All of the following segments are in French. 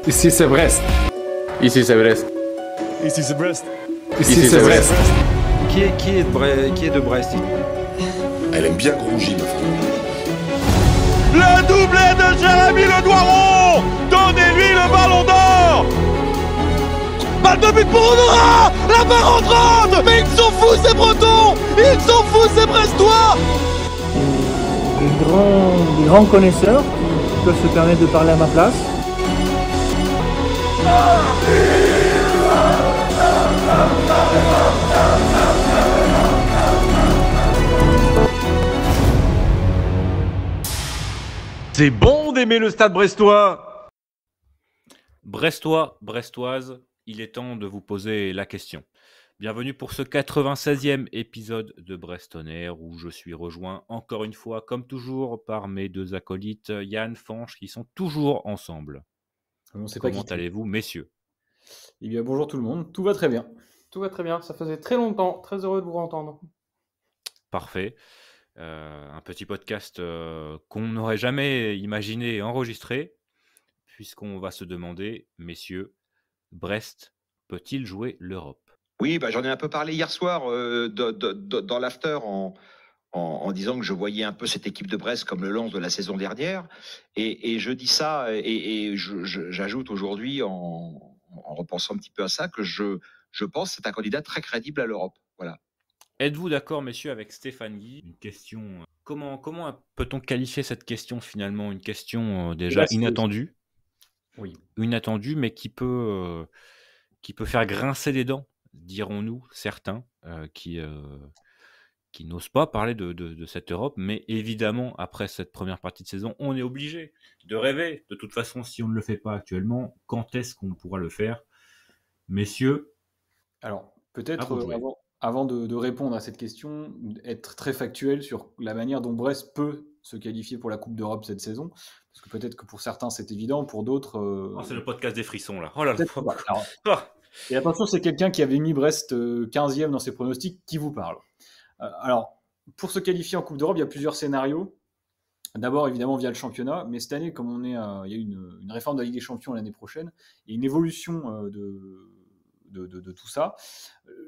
Ici c'est Brest. Ici c'est Brest. Ici c'est Brest. Ici c'est Brest. Qui est de Brest? Elle aime bien Grongy, ma femme. Le doublé de Jérémy Le Doiron. Donnez-lui le ballon d'or. Balle de but pour Honora. La barre entrante. Mais ils s'en foutent ces Bretons. Ils s'en foutent ces Brestois. Des grands connaisseurs qui peuvent se permettre de parler à ma place. C'est bon d'aimer le stade brestois. Brestois, brestoises, il est temps de vous poser la question. Bienvenue pour ce 96e épisode de Brest On Air où je suis rejoint encore une fois, comme toujours, par mes deux acolytes Yann, Fanche, qui sont toujours ensemble. Comment allez-vous, messieurs? Eh bien, bonjour tout le monde, tout va très bien. Tout va très bien, ça faisait très longtemps, très heureux de vous entendre. Parfait. Un petit podcast qu'on n'aurait jamais imaginé enregistrer, puisqu'on va se demander, messieurs, Brest peut-il jouer l'Europe? Oui, j'en ai un peu parlé hier soir dans l'after en disant que je voyais un peu cette équipe de Brest comme le Lens de la saison dernière. Et je dis ça et j'ajoute aujourd'hui en repensant un petit peu à ça que je pense que c'est un candidat très crédible à l'Europe. Voilà. Êtes-vous d'accord, messieurs, avec Stéphane Guy? Une question. Comment peut-on qualifier cette question finalement? Une question déjà inattendue. Oui. Inattendue, mais qui peut faire grincer les dents, dirons-nous certains, qui n'osent pas parler de cette Europe. Mais évidemment, après cette première partie de saison, on est obligé de rêver. De toute façon, si on ne le fait pas actuellement, quand est-ce qu'on pourra le faire? Messieurs, alors peut-être avant de répondre à cette question, être très factuel sur la manière dont Brest peut se qualifier pour la Coupe d'Europe cette saison. Parce que peut-être que pour certains c'est évident, pour d'autres... c'est le podcast des frissons là. Oh là là. Alors, et attention, c'est quelqu'un qui avait mis Brest 15e dans ses pronostics qui vous parle. Alors, pour se qualifier en Coupe d'Europe, il y a plusieurs scénarios. D'abord, évidemment, via le championnat, mais cette année, comme il y a une réforme de la Ligue des Champions l'année prochaine, et une évolution de tout ça.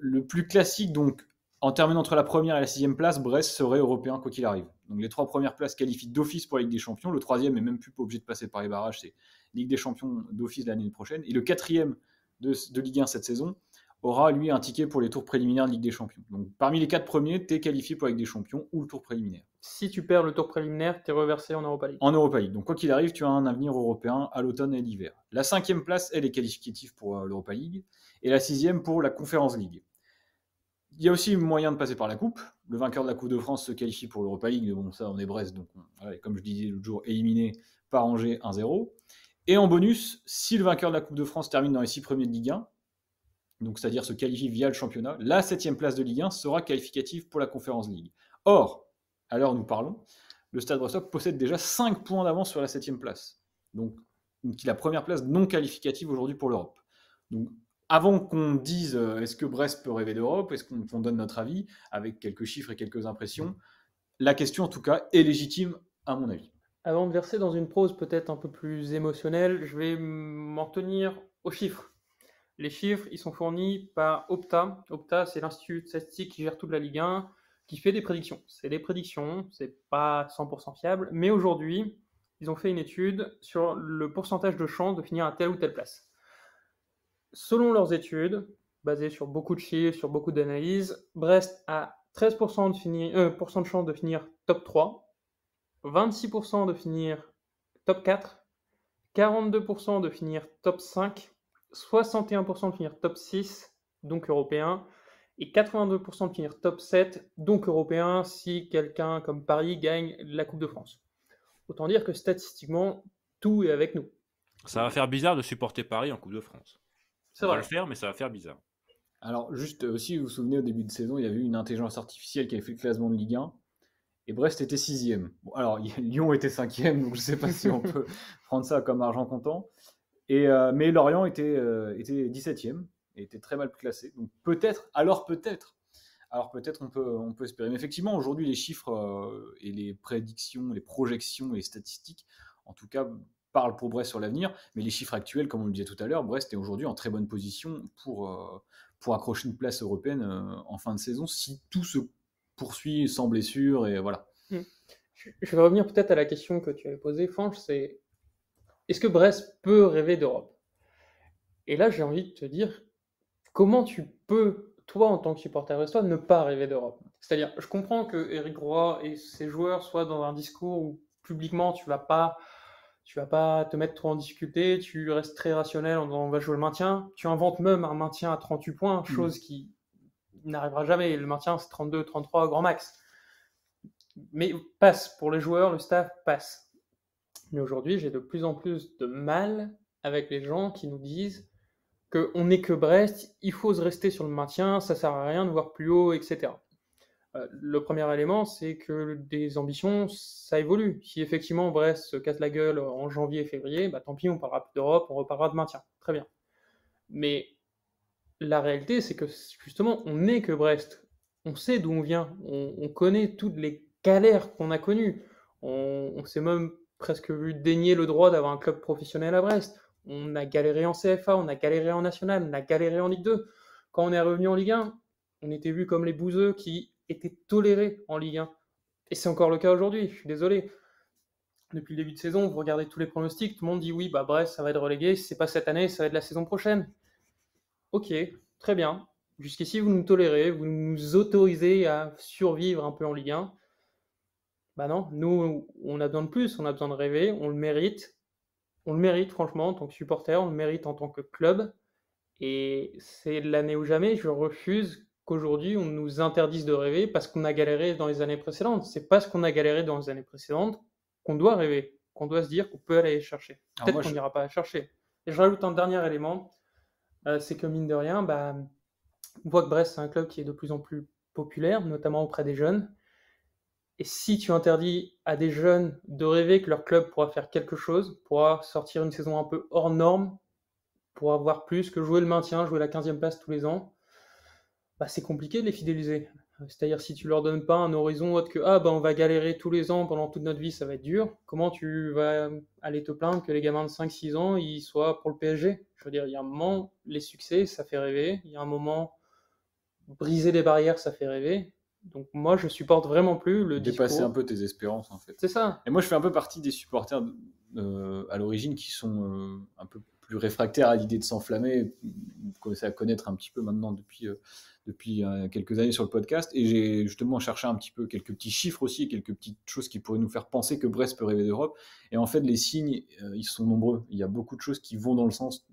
Le plus classique, donc, en terminant entre la première et la 6e place, Brest serait européen quoi qu'il arrive. Donc les 3 premières places qualifient d'office pour la Ligue des Champions. Le 3e est même plus pas obligé de passer par les barrages, c'est Ligue des Champions d'office l'année prochaine. Et le 4e de Ligue 1 cette saison aura, lui, un ticket pour les tours préliminaires de Ligue des Champions. Donc parmi les 4 premiers, tu es qualifié pour la Ligue des Champions ou le tour préliminaire. Si tu perds le tour préliminaire, tu es reversé en Europa League. En Europa League. Donc quoi qu'il arrive, tu as un avenir européen à l'automne et l'hiver. La 5e place, elle est qualificative pour l'Europa League. Et la 6e pour la Conference League. Il y a aussi moyen de passer par la Coupe. Le vainqueur de la Coupe de France se qualifie pour l'Europa League. Mais bon, ça, on est Brest. Donc, comme je disais l'autre jour, éliminé par Angers 1-0. Et en bonus, si le vainqueur de la Coupe de France termine dans les 6 premiers de Ligue 1, donc c'est-à-dire se qualifie via le championnat, la 7e place de Ligue 1 sera qualificative pour la Conference League. Or, à l'heure où nous parlons, le Stade Brestois possède déjà 5 points d'avance sur la 7e place. Donc, qui est la première place non qualificative aujourd'hui pour l'Europe. Donc, avant qu'on dise est-ce que Brest peut rêver d'Europe, est-ce qu'on donne notre avis avec quelques chiffres et quelques impressions, la question en tout cas est légitime à mon avis. Avant de verser dans une prose peut-être un peu plus émotionnelle, je vais m'en tenir aux chiffres. Les chiffres, ils sont fournis par Opta. Opta, c'est l'institut statistique qui gère toute la Ligue 1, qui fait des prédictions. C'est des prédictions, c'est pas 100% fiable, mais aujourd'hui, ils ont fait une étude sur le pourcentage de chances de finir à telle ou telle place. Selon leurs études, basées sur beaucoup de chiffres, sur beaucoup d'analyses, Brest a 13% de chance de finir top 3, 26% de finir top 4, 42% de finir top 5, 61% de finir top 6, donc européen, et 82% de finir top 7, donc européen, si quelqu'un comme Paris gagne la Coupe de France. Autant dire que statistiquement, tout est avec nous. Ça va faire bizarre de supporter Paris en Coupe de France. Ça va le faire, mais ça va faire bizarre. Alors, juste, si vous vous souvenez, au début de saison, il y avait eu une intelligence artificielle qui avait fait le classement de Ligue 1, et Brest était 6e. Bon, alors, Lyon était 5e, donc je ne sais pas si on peut prendre ça comme argent comptant. Mais Lorient était 17e, et était très mal classé. Donc peut-être on peut espérer. Mais effectivement, aujourd'hui, les chiffres et les prédictions, les projections et les statistiques, en tout cas, parle pour Brest sur l'avenir, mais les chiffres actuels, comme on le disait tout à l'heure, Brest est aujourd'hui en très bonne position pour accrocher une place européenne en fin de saison, si tout se poursuit sans blessure, et voilà. Je vais revenir peut-être à la question que tu avais posée, Fanch, c'est est-ce que Brest peut rêver d'Europe? Et là, j'ai envie de te dire, comment tu peux, toi, en tant que supporter brestois, ne pas rêver d'Europe? C'est-à-dire, je comprends que Éric Roy et ses joueurs soient dans un discours où, publiquement, tu vas pas te mettre trop en difficulté, tu restes très rationnel en disant on va jouer le maintien, tu inventes même un maintien à 38 points, chose qui n'arrivera jamais, le maintien c'est 32, 33 grand max. Mais passe, pour les joueurs, le staff passe. Mais aujourd'hui, j'ai de plus en plus de mal avec les gens qui nous disent qu'on n'est que Brest, il faut se rester sur le maintien, ça sert à rien de voir plus haut, etc. Le premier élément, c'est que des ambitions, ça évolue. Si effectivement Brest se casse la gueule en janvier et février, bah tant pis, on parlera plus d'Europe, on reparlera de maintien. Très bien. Mais la réalité, c'est que justement, on n'est que Brest. On sait d'où on vient. On connaît toutes les galères qu'on a connues. On s'est même presque vu dénier le droit d'avoir un club professionnel à Brest. On a galéré en CFA, on a galéré en National, on a galéré en Ligue 2. Quand on est revenu en Ligue 1, on était vu comme les bouseux qui étaient tolérés en Ligue 1. Et c'est encore le cas aujourd'hui, je suis désolé. Depuis le début de saison, vous regardez tous les pronostics, tout le monde dit oui, bah Brest, ça va être relégué. Si c'est pas cette année, ça va être la saison prochaine. Ok, très bien. Jusqu'ici, vous nous tolérez, vous nous autorisez à survivre un peu en Ligue 1. Bah non, nous, on a besoin de plus, on a besoin de rêver, on le mérite. On le mérite, franchement, en tant que supporter, on le mérite en tant que club. Et c'est l'année ou jamais, je refuse qu'aujourd'hui, on nous interdise de rêver parce qu'on a galéré dans les années précédentes. C'est parce qu'on a galéré dans les années précédentes qu'on doit rêver, qu'on doit se dire qu'on peut aller les chercher. Peut-être qu'on n'ira pas les chercher. Et je rajoute un dernier élément, c'est que mine de rien, on voit que Brest, c'est un club qui est de plus en plus populaire, notamment auprès des jeunes. Et si tu interdis à des jeunes de rêver que leur club pourra faire quelque chose, pourra sortir une saison un peu hors norme, pour avoir plus que jouer le maintien, jouer la 15e place tous les ans, c'est compliqué de les fidéliser. C'est-à-dire si tu leur donnes pas un horizon autre que on va galérer tous les ans pendant toute notre vie, ça va être dur, comment tu vas aller te plaindre que les gamins de 5-6 ans ils soient pour le PSG? Je veux dire, il y a un moment, les succès, ça fait rêver, il y a un moment, briser les barrières, ça fait rêver. Donc moi, je supporte vraiment plus le dépasser discours. un peu tes espérances, en fait. C'est ça. Et moi, je fais un peu partie des supporters à l'origine qui sont un peu plus réfractaires à l'idée de s'enflammer. Vous commencez à connaître un petit peu maintenant depuis quelques années sur le podcast. Et j'ai justement cherché un petit peu quelques petits chiffres aussi, quelques petites choses qui pourraient nous faire penser que Brest peut rêver d'Europe. Et en fait, les signes, ils sont nombreux. Il y a beaucoup de choses qui vont dans le sens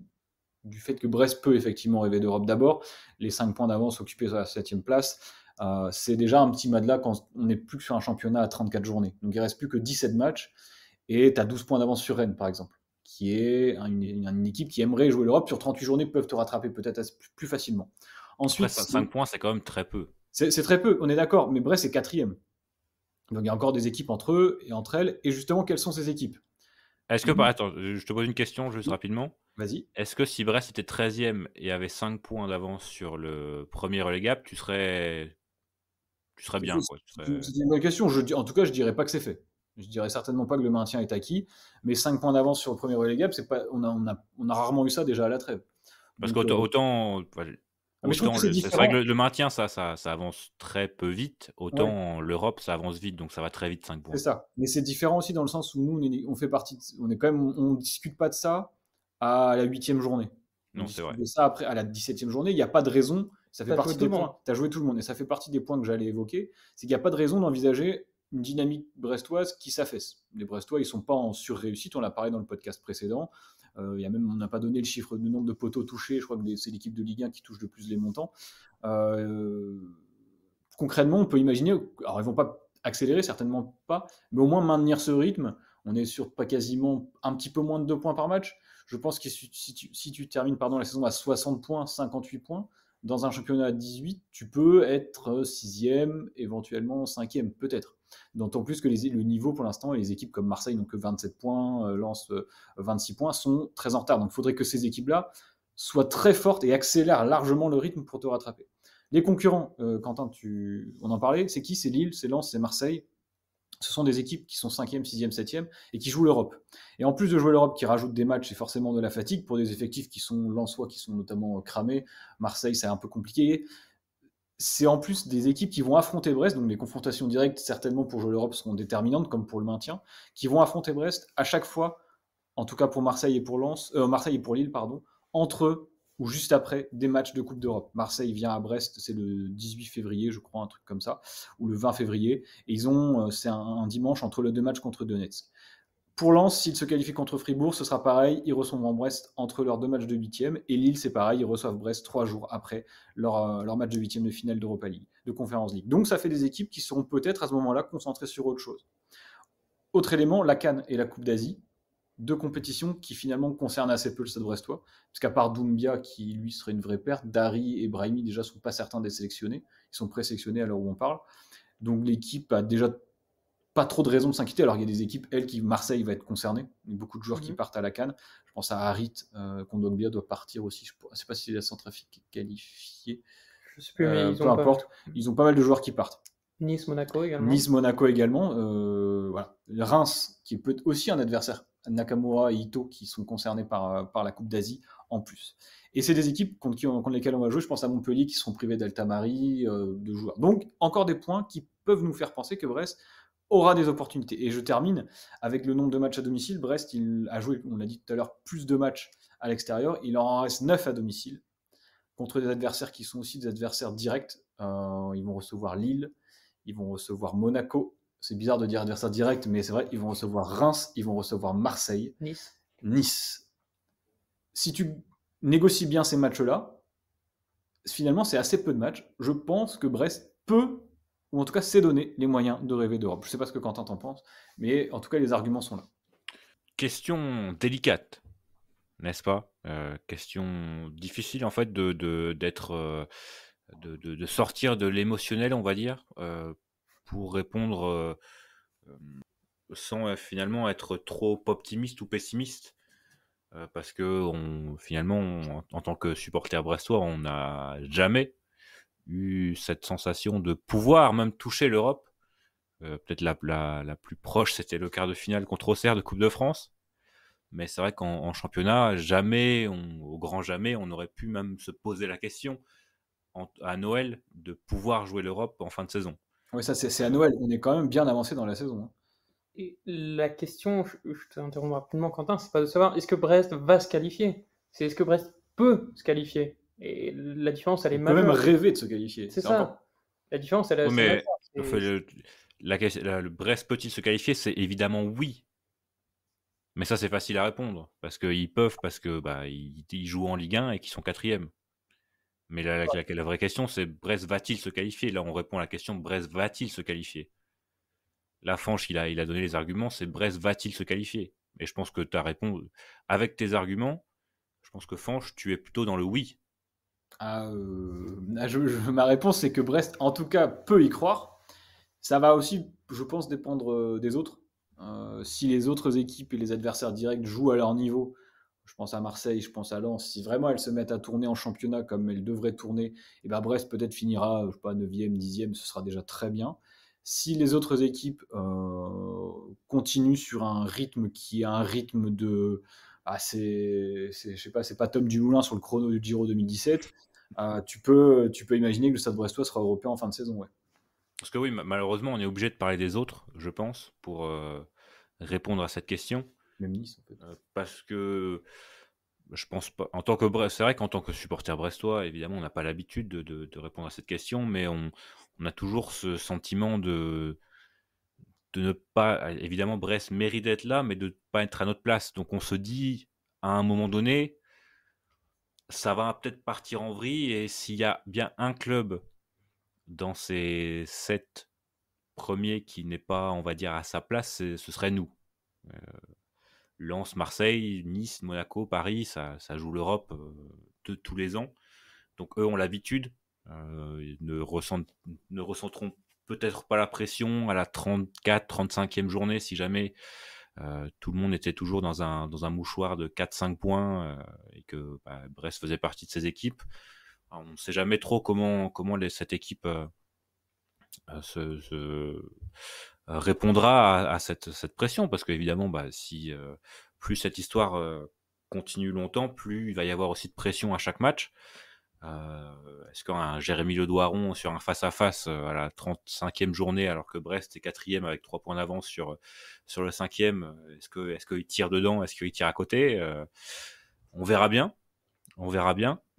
du fait que Brest peut effectivement rêver d'Europe. D'abord, les 5 points d'avance occupés sur la 7e place. C'est déjà un petit matelas quand on n'est plus sur un championnat à 34 journées. Donc il ne reste plus que 17 matchs et tu as 12 points d'avance sur Rennes, par exemple, qui est une équipe qui aimerait jouer l'Europe. Sur 38 journées, peuvent te rattraper peut-être plus facilement. Ensuite, après, 5 points, c'est quand même très peu. C'est très peu, on est d'accord, mais Brest est 4e. Donc il y a encore des équipes entre eux et entre elles. Et justement, quelles sont ces équipes? Est-ce que, attends, je te pose une question juste rapidement. Vas-y. Est-ce que si Brest était 13e et avait 5 points d'avance sur le premier relégable, tu serais bien, quoi. C'est une bonne question. En tout cas, je dirais pas que c'est fait. Je dirais certainement pas que le maintien est acquis, mais 5 points d'avance sur le premier relégable, c'est pas. On a rarement eu ça déjà à la trêve. Parce qu'autant, c'est vrai que le maintien, ça avance très peu vite. Autant l'Europe, ça avance vite, donc ça va très vite 5 points. C'est ça. Mais c'est différent aussi dans le sens où nous, on fait partie. On discute pas de ça à la 8e journée. Non, c'est vrai. De ça après à la 17e journée, il n'y a pas de raison. Ça fait partie des points. Tu as joué tout le monde. Et ça fait partie des points que j'allais évoquer. C'est qu'il n'y a pas de raison d'envisager une dynamique brestoise qui s'affaisse. Les Brestois, ils ne sont pas en surréussite. On l'a parlé dans le podcast précédent. On n'a pas donné le chiffre du nombre de poteaux touchés. Je crois que c'est l'équipe de Ligue 1 qui touche le plus les montants. Concrètement, on peut imaginer. Alors, ils ne vont pas accélérer, certainement pas. Mais au moins maintenir ce rythme. On est sur pas quasiment un petit peu moins de 2 points par match. Je pense que si tu termines la saison à 60 points, 58 points, dans un championnat à 18, tu peux être 6e, éventuellement 5e, peut-être. D'autant plus que le niveau pour l'instant, et les équipes comme Marseille n'ont que 27 points, Lens 26 points, sont très en retard. Donc il faudrait que ces équipes-là soient très fortes et accélèrent largement le rythme pour te rattraper. Les concurrents, Quentin, on en parlait, c'est qui? C'est Lille, c'est Lens, c'est Marseille. ce sont des équipes qui sont 5e, 6e, 7e et qui jouent l'Europe. Et en plus de jouer l'Europe, qui rajoutent des matchs et forcément de la fatigue pour des effectifs qui sont lensois, qui sont notamment cramés. Marseille, c'est un peu compliqué. C'est en plus des équipes qui vont affronter Brest, donc les confrontations directes, certainement pour jouer l'Europe, seront déterminantes, comme pour le maintien, qui vont affronter Brest à chaque fois, en tout cas pour Marseille et pour Lille, entre eux ou juste après des matchs de Coupe d'Europe. Marseille vient à Brest, c'est le 18 février, je crois, un truc comme ça, ou le 20 février, et c'est un dimanche entre les deux matchs contre Donetsk. Pour Lens, s'ils se qualifient contre Fribourg, ce sera pareil, ils recevront Brest entre leurs deux matchs de 8e, et Lille, c'est pareil, ils reçoivent Brest 3 jours après leur match de 8e de finale d'Europa League, de Conference League. Donc ça fait des équipes qui seront peut-être à ce moment-là concentrées sur autre chose. Autre élément, la CAN et la Coupe d'Asie, deux compétitions qui finalement concernent assez peu le Stade brestois, parce qu'à part Doumbia, qui lui serait une vraie perte, Dari et Brahimi déjà sont pas certains d'être sélectionnés, ils sont présélectionnés à l'heure où on parle, donc l'équipe a déjà pas trop de raisons de s'inquiéter. Alors il y a des équipes, Marseille va être concernée, il y a beaucoup de joueurs qui partent à la CAN, je pense à Harit, Kondogbia doit partir aussi, je ne sais pas si la Centrafrique est qualifiée, je sais plus, mais peu importe, ils ont pas mal de joueurs qui partent. Nice-Monaco également. Nice-Monaco également. Voilà. Reims, qui peut être aussi un adversaire, Nakamura et Ito, qui sont concernés par la Coupe d'Asie en plus. Et c'est des équipes contre lesquelles on va jouer. Je pense à Montpellier, qui seront privés d'Altamari, de joueurs. Donc, encore des points qui peuvent nous faire penser que Brest aura des opportunités. Et je termine avec le nombre de matchs à domicile. Brest, il a joué, on l'a dit tout à l'heure, plus de matchs à l'extérieur. Il en reste 9 à domicile, contre des adversaires qui sont aussi des adversaires directs. Ils vont recevoir Lille, ils vont recevoir Monaco. C'est bizarre de dire adversaire direct, mais c'est vrai, ils vont recevoir Reims, ils vont recevoir Marseille, Nice. Si tu négocies bien ces matchs-là, finalement, c'est assez peu de matchs. Je pense que Brest peut, ou en tout cas s'est donné les moyens de rêver d'Europe. Je ne sais pas ce que Quentin t'en pense, mais en tout cas, les arguments sont là. Question délicate, n'est-ce pas ? Question difficile, en fait, de sortir de l'émotionnel, on va dire, pour répondre sans finalement être trop optimiste ou pessimiste. Parce que finalement, en tant que supporter brestois, on n'a jamais eu cette sensation de pouvoir même toucher l'Europe. Peut-être la plus proche, c'était le quart de finale contre Auxerre de Coupe de France. Mais c'est vrai qu'en championnat, au grand jamais, on aurait pu même se poser la question à Noël de pouvoir jouer l'Europe en fin de saison. Oui, ça c'est à Noël. On est quand même bien avancé dans la saison. Hein. Et la question, je t'interromps rapidement, Quentin, c'est pas de savoir est-ce que Brest va se qualifier, c'est est-ce que Brest peut se qualifier. Et la différence, elle est majeure. On peut même rêver de se qualifier. C'est ça. La différence, elle est majeure. Le Brest peut-il se qualifier ? C'est évidemment oui. Mais ça, c'est facile à répondre. Parce qu'ils peuvent, parce que ils jouent en Ligue 1 et qu'ils sont 4e. Mais la vraie question, c'est Brest va-t-il se qualifier ? Là, on répond à la question Brest va-t-il se qualifier ? La Fanche, il a donné les arguments, c'est Brest va-t-il se qualifier ? Et je pense que tu as répondu avec tes arguments. Je pense que Fanche, tu es plutôt dans le oui. Ma réponse, c'est que Brest, en tout cas, peut y croire. Ça va aussi, je pense, dépendre des autres. Si les autres équipes et les adversaires directs jouent à leur niveau, je pense à Marseille, je pense à Lens, si vraiment elles se mettent à tourner en championnat comme elles devraient tourner, et Brest peut-être finira, 9e, 10e, ce sera déjà très bien. Si les autres équipes continuent sur un rythme qui est un rythme de... je sais pas, c'est pas Tom Dumoulin sur le chrono du Giro 2017, tu peux imaginer que le Stade brestois sera européen en fin de saison. Ouais. Parce que oui, malheureusement, on est obligé de parler des autres, je pense, pour répondre à cette question. Même Nice, en fait. Parce que je pense pas. C'est vrai qu'en tant que supporter brestois, évidemment, on n'a pas l'habitude de répondre à cette question, mais on a toujours ce sentiment de ne pas. Évidemment, Brest mérite d'être là, mais de ne pas être à notre place. Donc on se dit, à un moment donné, ça va peut-être partir en vrille, et s'il y a bien un club dans ces 7 premiers qui n'est pas, on va dire, à sa place, ce serait nous. Lens, Marseille, Nice, Monaco, Paris, ça joue l'Europe tous les ans. Donc eux ont l'habitude, ne ressentiront peut-être pas la pression à la 34-35e journée si jamais tout le monde était toujours dans un mouchoir de 4-5 points et que Brest faisait partie de ces équipes. Alors, on ne sait jamais trop comment cette équipe répondra à cette pression, parce qu'évidemment, si plus cette histoire continue longtemps, plus il va y avoir aussi de pression à chaque match. Est-ce qu'un Jérémy Le Doiron sur un face-à-face à la 35e journée, alors que Brest est 4e avec 3 points d'avance sur le 5e, est-ce qu'il tire dedans, est-ce qu'il tire à côté, on verra bien,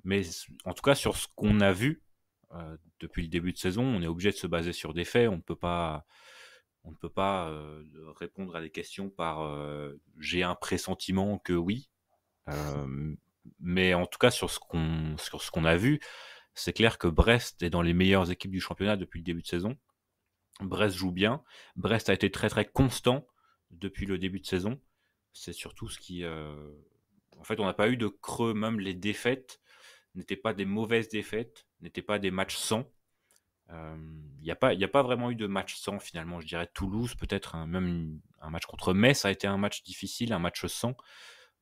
mais en tout cas sur ce qu'on a vu depuis le début de saison, on est obligé de se baser sur des faits. On ne peut pas répondre à des questions par j'ai un pressentiment que oui. Mais en tout cas, sur ce qu'on a vu, c'est clair que Brest est dans les meilleures équipes du championnat depuis le début de saison. Brest joue bien. Brest a été très très constant depuis le début de saison. C'est surtout ce qui... En fait, on n'a pas eu de creux. Même les défaites n'étaient pas des mauvaises défaites, n'étaient pas des matchs sans. Il n'y a pas vraiment eu de match sans finalement. Je dirais Toulouse, peut-être même un match contre Metz a été un match difficile, un match sans.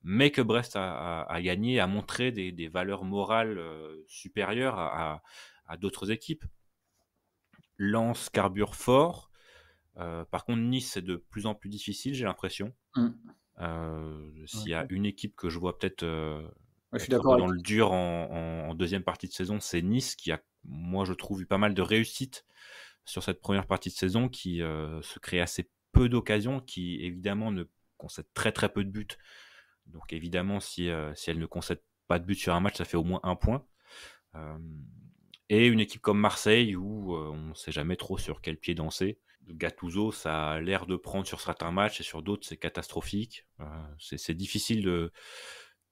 Mais que Brest a gagné, a montré des valeurs morales supérieures à d'autres équipes. Lens carbure fort. Par contre, Nice, c'est de plus en plus difficile, j'ai l'impression. S'il y a une équipe que je vois peut-être je suis d'accord dans le dur en deuxième partie de saison, c'est Nice, qui a, moi je trouve, eu pas mal de réussite sur cette première partie de saison, qui se crée assez peu d'occasions, qui évidemment ne concède très très peu de buts. Donc évidemment, si elle ne concède pas de but sur un match, ça fait au moins 1 point. Et une équipe comme Marseille, où on ne sait jamais trop sur quel pied danser. Gattuso, ça a l'air de prendre sur certains matchs, et sur d'autres, c'est catastrophique. C'est difficile de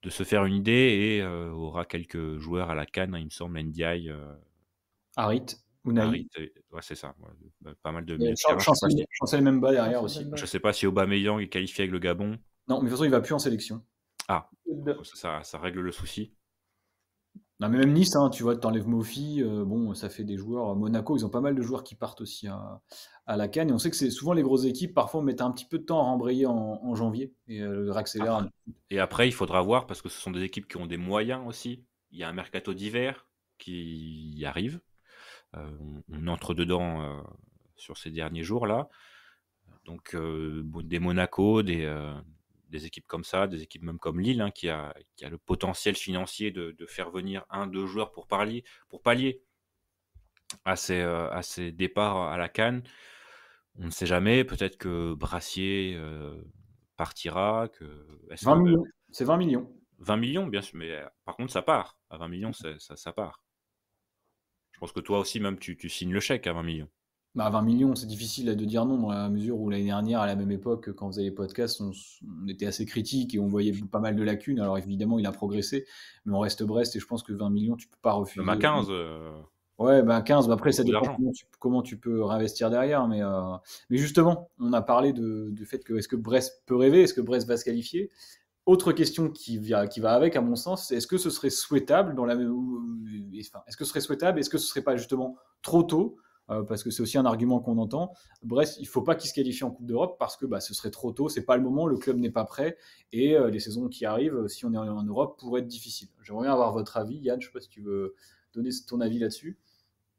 se faire une idée, et aura quelques joueurs à la canne, il me semble, Ndiaye. Harit, Unai. Ouais, c'est ça. Pas mal de Chancel même bas derrière aussi. Je ne sais pas si Aubameyang est qualifié avec le Gabon. Non, mais de toute façon, il ne va plus en sélection. Ah, ça règle le souci. Non, mais même Nice, tu vois, tu enlèves Mofi, ça fait des joueurs. Monaco, ils ont pas mal de joueurs qui partent aussi à la canne. Et on sait que c'est souvent les grosses équipes, parfois, mettent un petit peu de temps à rembrayer en janvier et accélère. Et après, il faudra voir, parce que ce sont des équipes qui ont des moyens aussi. Il y a un mercato d'hiver qui arrive. On entre dedans sur ces derniers jours-là. Donc, des Monaco, des équipes comme ça, des équipes même comme Lille, qui a le potentiel financier de faire venir 1-2 joueurs pour pallier à ces départs à la CAN. On ne sait jamais, peut-être que Brassier partira. C'est 20 millions. 20 millions, bien sûr, mais par contre, ça part. À 20 millions, ça part. Je pense que toi aussi, même, tu signes le chèque à 20 millions. 20 millions, c'est difficile de dire non, dans la mesure où l'année dernière, à la même époque, quand on faisait les podcasts, on était assez critique et on voyait pas mal de lacunes. Alors évidemment, il a progressé, mais on reste Brest et je pense que 20 millions, tu peux pas refuser. Même à 15. Ouais, 15, après ça dépend comment tu peux réinvestir derrière. Mais justement, on a parlé du fait que est-ce que Brest peut rêver, est-ce que Brest va se qualifier. Autre question qui va avec, à mon sens, c'est est-ce que ce serait souhaitable est-ce que ce serait souhaitable, est-ce que ce serait pas justement trop tôt? Parce que c'est aussi un argument qu'on entend. Brest, il ne faut pas qu'il se qualifie en Coupe d'Europe parce que ce serait trop tôt, c'est pas le moment, le club n'est pas prêt et les saisons qui arrivent, si on est en Europe, pourraient être difficiles. J'aimerais bien avoir votre avis, Yann, je ne sais pas si tu veux donner ton avis là-dessus.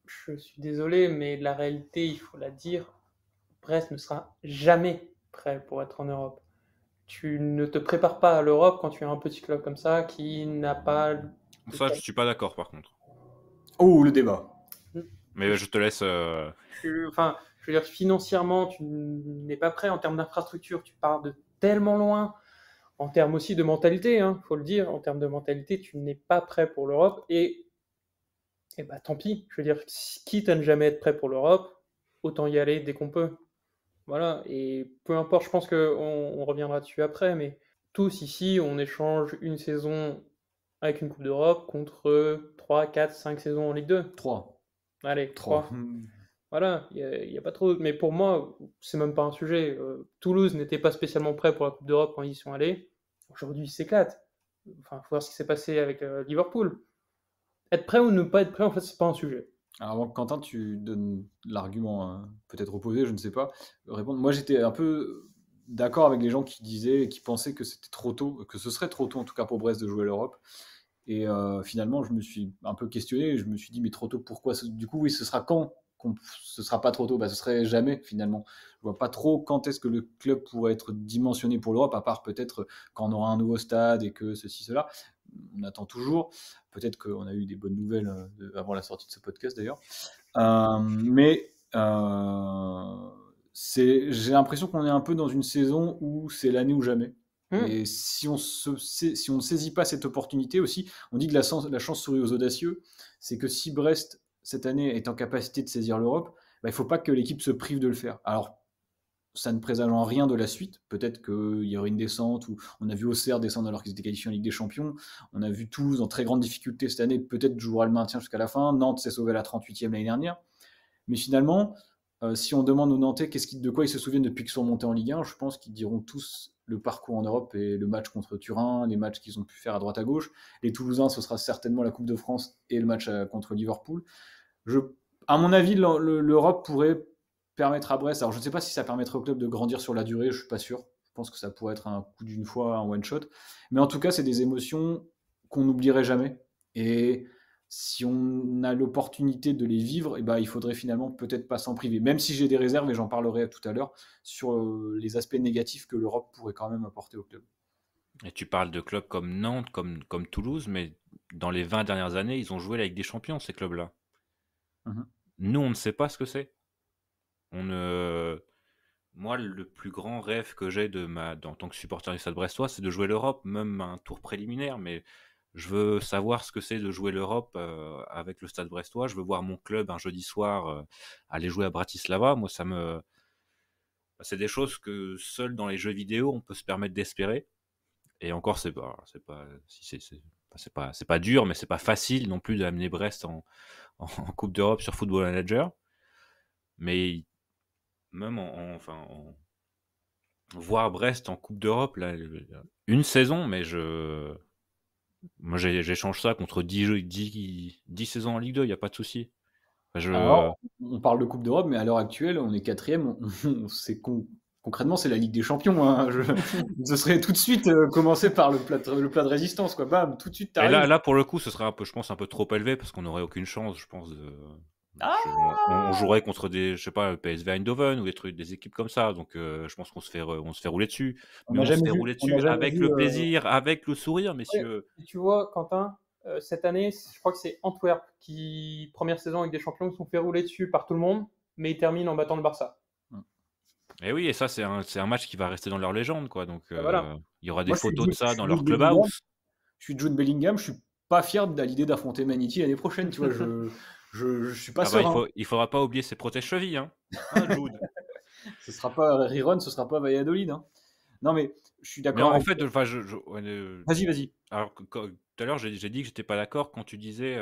Je suis désolé, mais la réalité, il faut la dire, Brest ne sera jamais prêt pour être en Europe. Tu ne te prépares pas à l'Europe quand tu as un petit club comme ça qui n'a pas... Ça, je ne suis pas d'accord par contre. Oh, le débat. Mais je te laisse... je veux dire, financièrement, tu n'es pas prêt en termes d'infrastructure. Tu pars de tellement loin. En termes aussi de mentalité, faut le dire. En termes de mentalité, tu n'es pas prêt pour l'Europe. Et tant pis. Je veux dire, quitte à ne jamais être prêt pour l'Europe, autant y aller dès qu'on peut. Voilà. Et peu importe, je pense qu'on reviendra dessus après, mais tous ici, on échange une saison avec une Coupe d'Europe contre 3, 4, 5 saisons en Ligue 2. 3. Allez, 3. Voilà, il n'y a pas trop... Mais pour moi, c'est même pas un sujet. Toulouse n'était pas spécialement prêt pour la Coupe d'Europe quand ils y sont allés. Aujourd'hui, ils s'éclatent. Enfin, il faut voir ce qui s'est passé avec Liverpool. Être prêt ou ne pas être prêt, en fait, c'est pas un sujet. Alors, avant que Quentin, tu donnes l'argument peut-être opposé, je ne sais pas, répondre. Moi, j'étais un peu d'accord avec les gens qui pensaient que c'était trop tôt, que ce serait trop tôt, en tout cas pour Brest, de jouer à l'Europe. Et finalement, je me suis un peu questionné. Je me suis dit, mais trop tôt, pourquoi? Du coup, oui, ce sera quand ce sera pas trop tôt. Ce serait jamais finalement. Je vois pas trop quand est-ce que le club pourrait être dimensionné pour l'Europe, à part peut-être quand on aura un nouveau stade et que ceci, cela. On attend toujours. Peut-être qu'on a eu des bonnes nouvelles avant la sortie de ce podcast d'ailleurs. Mais j'ai l'impression qu'on est un peu dans une saison où c'est l'année ou jamais. Et si on ne saisit pas cette opportunité aussi, on dit que la chance sourit aux audacieux, c'est que si Brest, cette année, est en capacité de saisir l'Europe, il ne faut pas que l'équipe se prive de le faire. Alors, ça ne présage en rien de la suite. Peut-être qu'il y aurait une descente, ou on a vu Auxerre descendre alors qu'ils étaient qualifiés en Ligue des Champions. On a vu Toulouse en très grande difficulté cette année, peut-être jouera le maintien jusqu'à la fin. Nantes s'est sauvé à la 38e l'année dernière. Mais finalement, si on demande aux Nantais de quoi ils se souviennent depuis qu'ils sont montés en Ligue 1, je pense qu'ils diront tous le parcours en Europe et le match contre Turin, les matchs qu'ils ont pu faire à droite à gauche. Les Toulousains, ce sera certainement la Coupe de France et le match contre Liverpool. À mon avis, l'Europe pourrait permettre à Brest, alors je ne sais pas si ça permettrait au club de grandir sur la durée, je ne suis pas sûr. Je pense que ça pourrait être un coup d'une fois, un one-shot. Mais en tout cas, c'est des émotions qu'on n'oublierait jamais. Et si on a l'opportunité de les vivre, il faudrait finalement peut-être pas s'en priver. Même si j'ai des réserves, et j'en parlerai tout à l'heure, sur les aspects négatifs que l'Europe pourrait quand même apporter au club. Et tu parles de clubs comme Nantes, comme Toulouse, mais dans les 20 dernières années, ils ont joué la Ligue des Champions, ces clubs-là. Nous, on ne sait pas ce que c'est. Moi, le plus grand rêve que j'ai en tant que supporter du Stade Brestois, c'est de jouer l'Europe, même un tour préliminaire, mais je veux savoir ce que c'est de jouer l'Europe avec le Stade Brestois. Je veux voir mon club un jeudi soir aller jouer à Bratislava. Moi, c'est des choses que seul dans les jeux vidéo on peut se permettre d'espérer. Et encore, c'est pas dur, mais c'est pas facile non plus d'amener Brest en Coupe d'Europe sur Football Manager. Mais même voir Brest en Coupe d'Europe, là, une saison, mais moi j'échange ça contre 10 saisons en Ligue 2, il n'y a pas de souci. Alors, on parle de Coupe d'Europe, mais à l'heure actuelle, on est 4e. Concrètement, c'est la Ligue des Champions. Hein. Ce serait tout de suite commencer par le plat de résistance. Quoi. Bam, tout de suite, t'arrives. Et là, pour le coup, ce serait un peu, je pense, un peu trop élevé parce qu'on n'aurait aucune chance, je pense. On jouerait contre des, je sais pas, PSV Eindhoven ou des équipes comme ça. Donc, je pense qu'on se fait rouler dessus. Mais on se fait rouler dessus avec le plaisir, avec le sourire, messieurs. Ouais. Tu vois, Quentin, cette année, je crois que c'est Antwerp qui, première saison avec des champions, se sont fait rouler dessus par tout le monde, mais ils terminent en battant le Barça. Et oui, et ça, c'est un match qui va rester dans leur légende, quoi. Donc, voilà. Il y aura des photos de ça dans leur clubhouse. Je suis Jude Bellingham, je suis pas fier de l'idée d'affronter Manity l'année prochaine, tu vois. Je suis pas sûr. Il faudra pas oublier ses protège-chevilles, hein, Jude. Ce sera pas Riron, ce sera pas Valladolid. Hein. Non, mais je suis d'accord. Mais en fait, vas-y. Alors, tout à l'heure, j'ai dit que j'étais pas d'accord quand tu disais,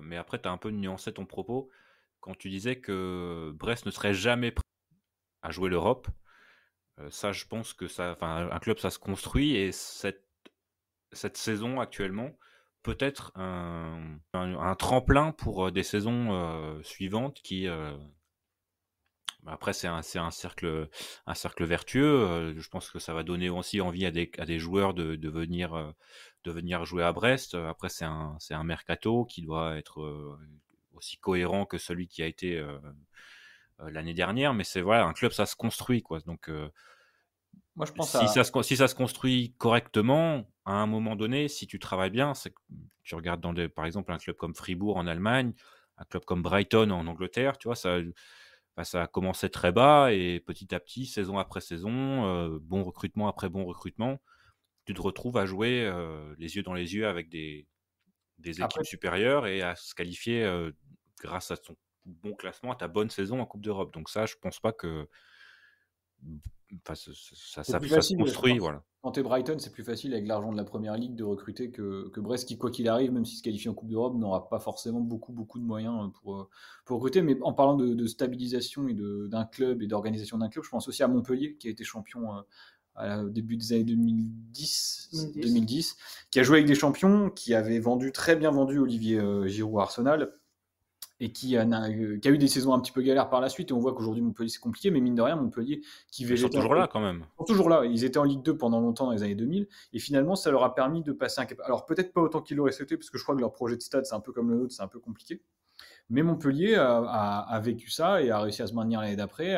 mais après, tu as un peu nuancé ton propos, quand tu disais que Brest ne serait jamais prêt à jouer l'Europe. Ça, je pense que un club, ça se construit, et cette saison actuellement peut être un tremplin pour des saisons suivantes qui après c'est un cercle vertueux. Je pense que ça va donner aussi envie à des joueurs de venir jouer à Brest. Après c'est un mercato qui doit être aussi cohérent que celui qui a été l'année dernière, mais c'est un club, ça se construit, quoi. Donc moi, je pense si ça se construit correctement, à un moment donné, si tu travailles bien, c'est que tu regardes par exemple un club comme Fribourg en Allemagne, un club comme Brighton en Angleterre, tu vois, ça a commencé très bas, et petit à petit, saison après saison, bon recrutement après bon recrutement, tu te retrouves à jouer les yeux dans les yeux avec des équipes supérieures et à se qualifier grâce à ton bon classement, à ta bonne saison en Coupe d'Europe. Donc ça, je pense pas que ça se construit. Voilà. Quand tu es Brighton, c'est plus facile avec l'argent de la Première Ligue de recruter que Brest, qui, quoi qu'il arrive, même s'il se qualifie en Coupe d'Europe, n'aura pas forcément beaucoup de moyens pour recruter. Mais en parlant de stabilisation et d'un club et d'organisation d'un club, je pense aussi à Montpellier, qui a été champion au début des années 2010, qui a joué avec des champions, qui avait très bien vendu Olivier Giroud à Arsenal, et qui a eu des saisons un petit peu galères par la suite, et on voit qu'aujourd'hui Montpellier c'est compliqué, mais mine de rien Montpellier ils sont toujours là quand même. Ils sont toujours là, ils étaient en Ligue 2 pendant longtemps dans les années 2000, et finalement ça leur a permis de passer un cap. Alors peut-être pas autant qu'ils l'auraient souhaité, parce que je crois que leur projet de stade c'est un peu comme le nôtre, c'est un peu compliqué, Mais Montpellier a vécu ça et a réussi à se maintenir l'année d'après.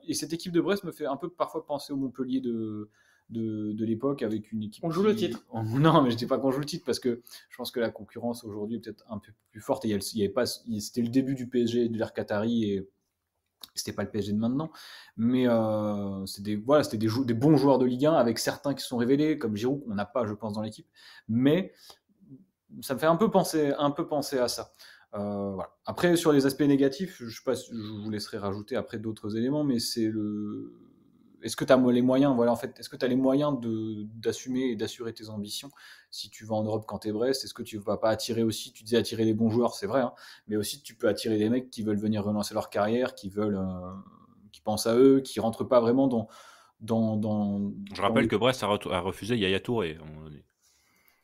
Et cette équipe de Brest me fait un peu parfois penser au Montpellier de l'époque, avec une équipe. On joue le titre. Non, mais je dis pas qu'on joue le titre parce que je pense que la concurrence aujourd'hui est peut-être un peu plus forte. Et c'était le début du PSG de l'ère Qatari et c'était pas le PSG de maintenant. Mais c'était des bons joueurs de Ligue 1 avec certains qui se sont révélés, comme Giroud, qu'on n'a pas, je pense, dans l'équipe. Mais ça me fait un peu penser à ça. Voilà. Après, sur les aspects négatifs, je vous laisserai rajouter après d'autres éléments, mais c'est est-ce que tu as les moyens, voilà, en fait, est-ce que tu as les moyens d'assumer et d'assurer tes ambitions si tu vas en Europe quand tu es Brest? Est-ce que tu ne vas pas attirer aussi, tu disais attirer les bons joueurs, c'est vrai, hein, mais aussi tu peux attirer des mecs qui veulent venir relancer leur carrière, qui pensent à eux, qui rentrent pas vraiment dans Je rappelle que Brest a refusé Yaya Touré.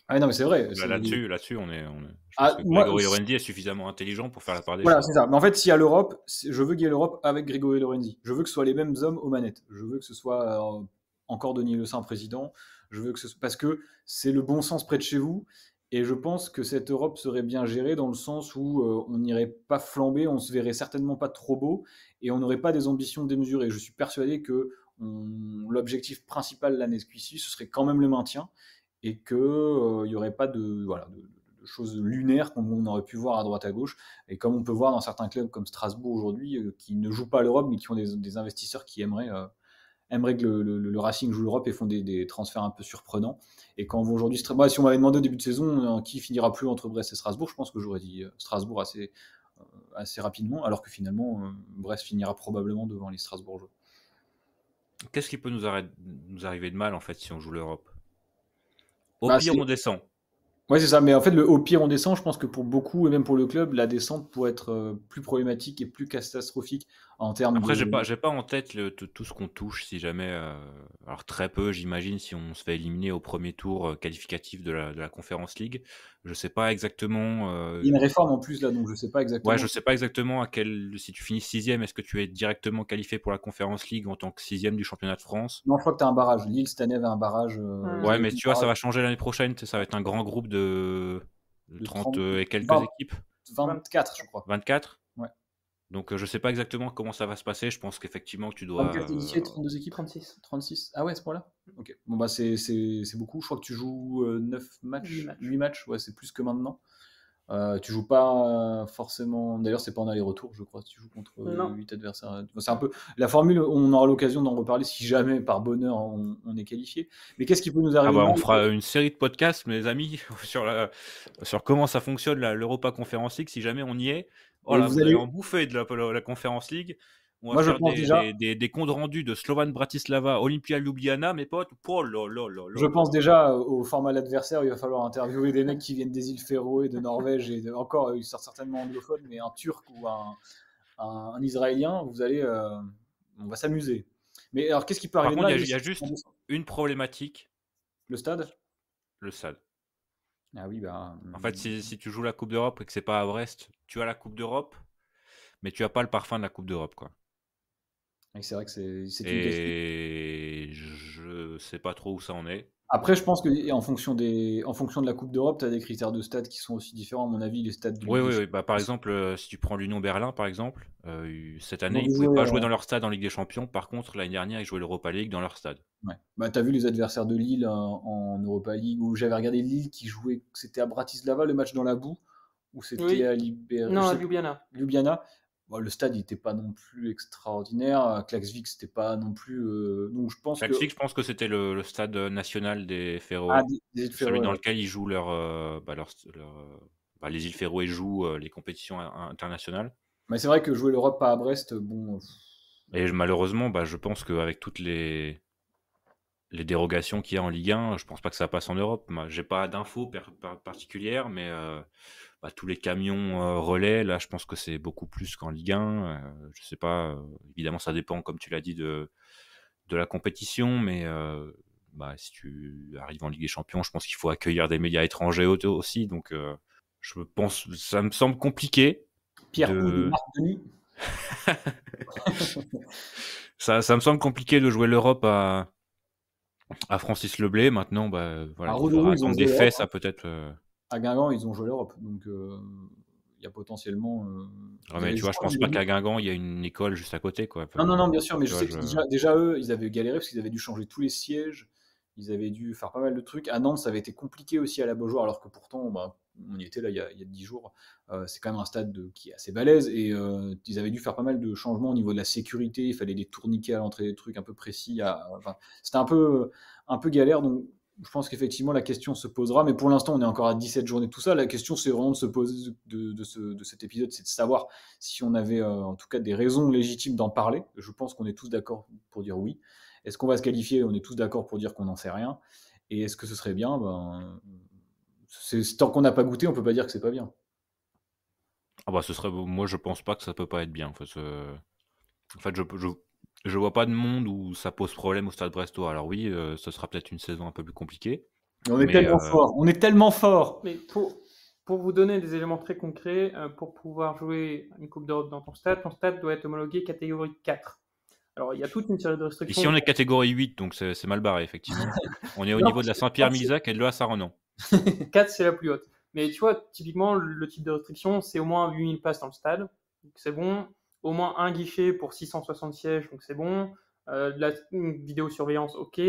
Ah non, mais c'est vrai. Là-dessus, on est. Je pense que Grégory Lorenzi est suffisamment intelligent pour faire la part des Voilà, choses. c'est ça. Mais en fait, s'il y a l'Europe, je veux qu'il y ait l'Europe avec Grégory Lorenzi. Je veux que ce soit les mêmes hommes aux manettes. Je veux que ce soit encore Denis Le Saint président. Je veux que parce que c'est le bon sens près de chez vous. Et je pense que cette Europe serait bien gérée dans le sens où on n'irait pas flamber, on se verrait certainement pas trop beau et on n'aurait pas des ambitions démesurées. Je suis persuadé que l'objectif principal l'année ci, ce serait quand même le maintien. Et qu'il n'y aurait pas de choses lunaires comme on aurait pu voir à droite à gauche. Et comme on peut voir dans certains clubs comme Strasbourg aujourd'hui, qui ne jouent pas à l'Europe, mais qui ont des investisseurs qui aimeraient que le Racing joue l'Europe et font des transferts un peu surprenants. Et quand on voit aujourd'hui, si on m'avait demandé au début de saison qui finira plus entre Brest et Strasbourg, je pense que j'aurais dit Strasbourg assez rapidement, alors que finalement, Brest finira probablement devant les Strasbourgeois. Qu'est-ce qui peut nous arriver de mal en fait si on joue l'Europe ? Au pire, on descend. Ouais, c'est ça. Mais en fait, au pire, on descend. Je pense que pour beaucoup, et même pour le club, la descente pourrait être plus problématique et plus catastrophique en termes Après, j'ai pas en tête tout ce qu'on touche si jamais. Alors, très peu, j'imagine, si on se fait éliminer au premier tour qualificatif de la Conference League. Je sais pas exactement. Il y a une réforme en plus là, donc je sais pas exactement. Ouais, je sais pas exactement si tu finis 6e, est-ce que tu es directement qualifié pour la Conference League en tant que 6e du championnat de France ? Non, je crois que tu as un barrage. Lille cette année avait un barrage. Ouais, mais tu vois, ça va changer l'année prochaine. Ça va être un grand groupe de 30 et quelques équipes. 24, je crois. 24 ? Ouais. Donc je sais pas exactement comment ça va se passer. Je pense qu'effectivement tu dois. 24 édifiés, 32 équipes, 36. Ah ouais, à ce point-là. Ok. Bon bah c'est beaucoup. Je crois que tu joues 9 matchs, 8 matchs. Ouais, c'est plus que maintenant. Tu joues pas forcément. D'ailleurs, c'est pas en aller-retour, je crois. Tu joues contre 8 adversaires. C'est un peu la formule. On aura l'occasion d'en reparler si jamais, par bonheur, on est qualifié. Mais qu'est-ce qui peut nous arriver ? On fera une série de podcasts, mes amis, sur comment ça fonctionne l'Europa Conference League si jamais on y est. Oh là, vous allez en bouffer de la Conference League. On va faire des comptes rendus de Slovan Bratislava, Olympia Ljubljana, mes potes. Je pense déjà au format l'adversaire. Il va falloir interviewer des mecs qui viennent des îles Féroé, de Norvège et encore, ils sont certainement anglophones, mais un Turc ou un Israélien. On va s'amuser. Mais alors, qu'est-ce qui peut arriver ? Par contre, il y a juste une problématique. Le stade ? Le stade. Ah oui, bah. En fait, si tu joues la Coupe d'Europe et que c'est pas à Brest, tu as la Coupe d'Europe, mais tu as pas le parfum de la Coupe d'Europe, quoi. Et c'est vrai que c'est une question. Et je sais pas trop où ça en est. Après, je pense que en fonction de la Coupe d'Europe, tu as des critères de stade qui sont aussi différents. À mon avis, les stades. Oui. Bah, par exemple, si tu prends l'Union Berlin, par exemple, cette année, ils ne pouvaient pas jouer dans leur stade en Ligue des Champions. Par contre, l'année dernière, ils jouaient l'Europa League dans leur stade. Ouais. Bah, tu as vu les adversaires de Lille en Europa League, où j'avais regardé Lille qui jouait, c'était à Bratislava, le match dans la boue, ou c'était à Ljubljana. Bon, le stade n'était pas non plus extraordinaire. Klaksvik, c'était pas non plus. Donc je pense Klaksvik, je pense que c'était le stade national des Féroé, celui dans lequel ils jouent les îles Féroé jouent les compétitions internationales. Mais c'est vrai que jouer l'Europe pas à Brest, bon. Et malheureusement, je pense qu'avec toutes les dérogations qu'il y a en Ligue 1, je pense pas que ça passe en Europe. J'ai pas d'infos particulières, mais tous les camions relais, là, je pense que c'est beaucoup plus qu'en Ligue 1. Je sais pas, évidemment, ça dépend, comme tu l'as dit, de la compétition, mais si tu arrives en Ligue des Champions, je pense qu'il faut accueillir des médias étrangers aussi. Donc, je pense, ça me semble compliqué. Pierre ou Marc Denis. ça me semble compliqué de jouer l'Europe à Francis Leblay. Maintenant, il faudra attendre des faits, ça peut-être. À Guingamp, ils ont joué l'Europe, donc y a potentiellement. Ouais, mais tu vois, je pense pas qu'à Guingamp, il y a une école juste à côté, quoi. Non, bien sûr, mais je tu sais vois, que déjà, eux, ils avaient galéré parce qu'ils avaient dû changer tous les sièges. Ils avaient dû faire pas mal de trucs. À Nantes, ça avait été compliqué aussi à la Beaujoire, alors que pourtant, on y était là il y a 10 jours. C'est quand même un stade qui est assez balèze et ils avaient dû faire pas mal de changements au niveau de la sécurité. Il fallait des tourniquets à l'entrée, des trucs un peu précis. Enfin, c'était un peu galère. Donc, je pense qu'effectivement, la question se posera. Mais pour l'instant, on est encore à 17 journées de tout ça. La question, c'est vraiment de se poser de cet épisode, c'est de savoir si on avait en tout cas des raisons légitimes d'en parler. Je pense qu'on est tous d'accord pour dire oui. Est-ce qu'on va se qualifier? On est tous d'accord pour dire qu'on n'en sait rien. Et est-ce que ce serait bien? Tant qu'on n'a pas goûté, on peut pas dire que c'est pas bien. Ah bah moi je pense pas que ça peut pas être bien. En fait, je vois pas de monde où ça pose problème au Stade Brestois. Alors oui, ce sera peut-être une saison un peu plus compliquée. On est tellement fort. On est tellement fort. Mais pour vous donner des éléments très concrets, pour pouvoir jouer une Coupe d'Europe dans ton stade doit être homologué catégorie 4. Alors, il y a toute une série de restrictions. Ici, on est catégorie 8, donc c'est mal barré, effectivement. On est au niveau de la Saint-Pierre-Misac et de l'A-Saint-Renan. 4, c'est la plus haute. Mais tu vois, typiquement, le type de restriction, c'est au moins 8000 places dans le stade. Donc, c'est bon. Au moins un guichet pour 660 sièges, donc c'est bon. De la vidéosurveillance, ok.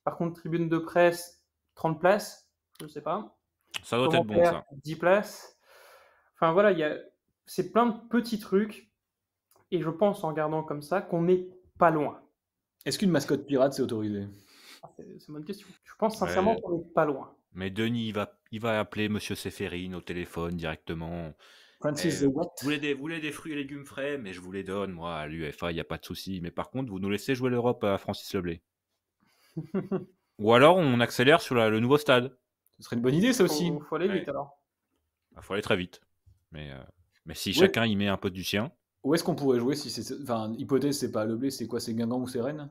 Par contre, tribune de presse, 30 places, je sais pas. Ça doit être bon, ça. 10 places. Enfin, voilà, c'est plein de petits trucs. Et je pense, en regardant comme ça, qu'on n'est pas loin. Est-ce qu'une mascotte pirate, c'est autorisé? C'est une bonne question. Je pense sincèrement qu'on n'est pas loin. Mais Denis, il va appeler Monsieur Séphérine au téléphone directement. Francis the What? Vous voulez des fruits et légumes frais, mais je vous les donne, moi, à l'UEFA, il n'y a pas de souci. Mais par contre, vous nous laissez jouer l'Europe à Francis Leblay. Ou alors, on accélère sur le nouveau stade. Ce serait une bonne idée, ça aussi. Il faut aller vite, alors. Il faut aller très vite. Mais si chacun y met un peu du sien... Où est-ce qu'on pourrait jouer si c'est... Enfin, hypothèse, c'est pas Leblay, c'est quoi? C'est Guingamp ou c'est Rennes?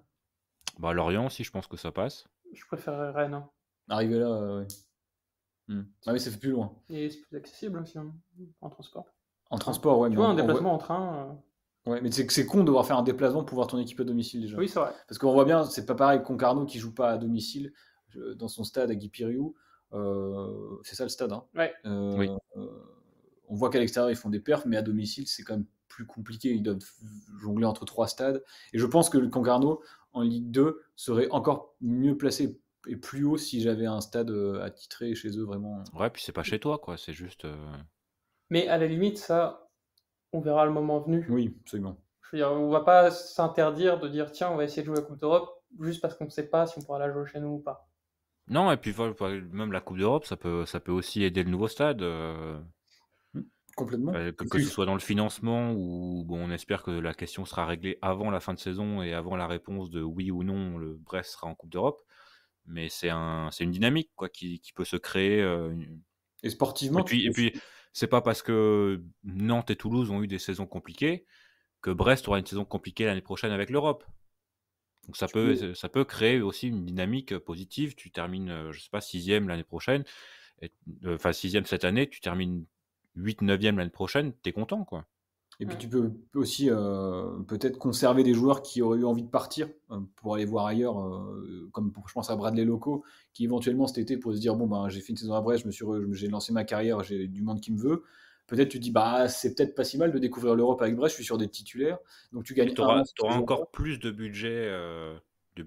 Bah, Lorient aussi, je pense que ça passe. Je préférerais Rennes. Arriver là, ouais. Ah, mais ça fait plus loin. Et c'est plus accessible aussi, en transport. En transport, ouais. Tu vois, un déplacement en train... Ouais, mais c'est con de devoir faire un déplacement pour voir ton équipe à domicile, déjà. Oui, c'est vrai. Parce qu'on voit bien, c'est pas pareil Concarneau qui joue pas à domicile dans son stade à Guy-Piriou. C'est ça le stade, hein. Ouais. Oui. On voit qu'à l'extérieur, ils font des perfs, mais à domicile, c'est quand même plus compliqué. Ils doivent jongler entre 3 stades. Et je pense que le Concarneau, en Ligue 2, serait encore mieux placé et plus haut si j'avais un stade attitré chez eux, vraiment. Ouais, puis c'est pas chez toi, quoi. C'est juste... Mais à la limite, ça, on verra le moment venu. Oui, absolument. Je veux dire, on va pas s'interdire de dire, tiens, on va essayer de jouer la Coupe d'Europe, juste parce qu'on ne sait pas si on pourra la jouer chez nous ou pas. Non, et puis même la Coupe d'Europe, ça peut aussi aider le nouveau stade. Complètement. Que ce soit dans le financement ou on espère que la question sera réglée avant la fin de saison et avant la réponse de oui ou non, le Brest sera en Coupe d'Europe. Mais c'est une dynamique quoi, qui peut se créer. Et sportivement. Et puis c'est pas parce que Nantes et Toulouse ont eu des saisons compliquées que Brest aura une saison compliquée l'année prochaine avec l'Europe. Donc ça peut créer aussi une dynamique positive. Tu termines, je sais pas, 6e l'année prochaine. Enfin 6e cette année, tu termines 8-9e l'année prochaine, t'es content, quoi. Et puis tu peux aussi peut-être conserver des joueurs qui auraient eu envie de partir pour aller voir ailleurs, comme je pense à Bradley Loco, qui éventuellement cet été pourrait se dire, bon, ben, j'ai fait une saison à Brest, j'ai lancé ma carrière, j'ai du monde qui me veut. Peut-être tu te dis, bah, c'est peut-être pas si mal de découvrir l'Europe avec Brest, je suis sur des titulaires. Donc tu gagnes. Tu auras encore plus de budget, tu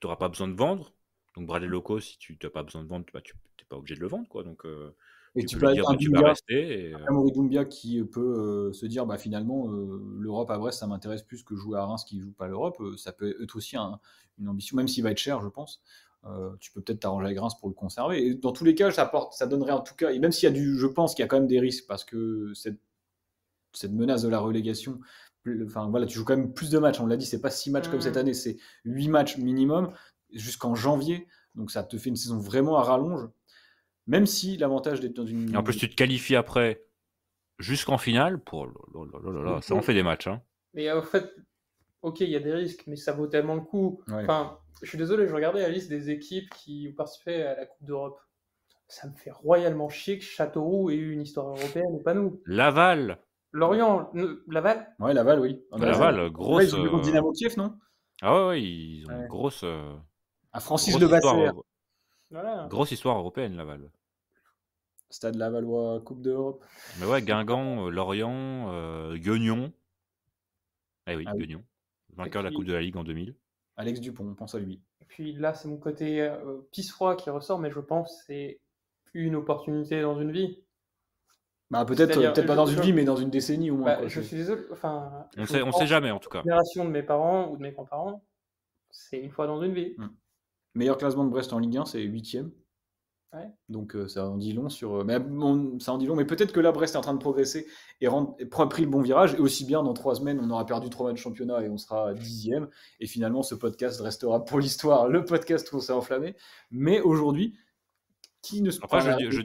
n'auras pas besoin de vendre. Donc Bradley Loco, si tu n'as pas besoin de vendre, bah, tu n'es pas obligé de le vendre, quoi. Donc, et tu peux dire tu vas rester. Amaury Doumbia qui peut se dire bah, finalement l'Europe à Brest ça m'intéresse plus que jouer à Reims qui ne joue pas l'Europe. Ça peut être aussi une ambition, même s'il va être cher, je pense. Tu peux peut-être t'arranger avec Reims pour le conserver. Et dans tous les cas, ça donnerait en tout cas, et même s'il y a je pense qu'il y a quand même des risques parce que cette menace de la relégation, enfin voilà, tu joues quand même plus de matchs. On l'a dit, c'est pas 6 matchs comme cette année, c'est 8 matchs minimum jusqu'en janvier. Donc ça te fait une saison vraiment à rallonge. Même si l'avantage d'être dans une... Et en plus, tu te qualifies après jusqu'en finale. Ça en fait des matchs. Hein. Mais en fait, ok, il y a des risques, mais ça vaut tellement le coup. Ouais. Enfin, je suis désolé, je regardais la liste des équipes qui ont participé à la Coupe d'Europe. Ça me fait royalement chier que Châteauroux ait eu une histoire européenne et pas nous. Laval. Lorient, Laval. Ouais, Laval, oui. Laval, grosse... Ouais, ils ont eu Dynamo Kiev, non? Ah ouais, ils ont une grosse... à Francis Le Basser. Voilà. Grosse histoire européenne, Laval. Stade Lavallois, Coupe d'Europe. Mais ouais, Guingamp, Lorient, Guignon. Eh oui, Ah oui. Guignon. Vainqueur de la puis- Coupe de la Ligue en 2000. Alex Dupont, on pense à lui. Et puis là, c'est mon côté pisse-froid qui ressort, mais je pense que c'est une opportunité dans une vie. Bah, peut-être C'est-à-dire, pas dans je- une vie, mais dans une décennie au moins. Bah, quoi. je suis désolé. Enfin, On je sait pense jamais en tout cas. que la génération de mes parents ou de mes grands-parents, c'est une fois dans une vie. Meilleur classement de Brest en Ligue 1, c'est 8e. Ouais. Donc ça en dit long sur. Mais bon, ça en dit long, mais peut-être que là, Brest est en train de progresser et pris le bon virage. Et aussi bien, dans 3 semaines, on aura perdu 3 matchs de championnat et on sera 10e. Et finalement, ce podcast restera pour l'histoire le podcast où on s'est enflammé. Mais aujourd'hui, qui ne se Après, enfin, je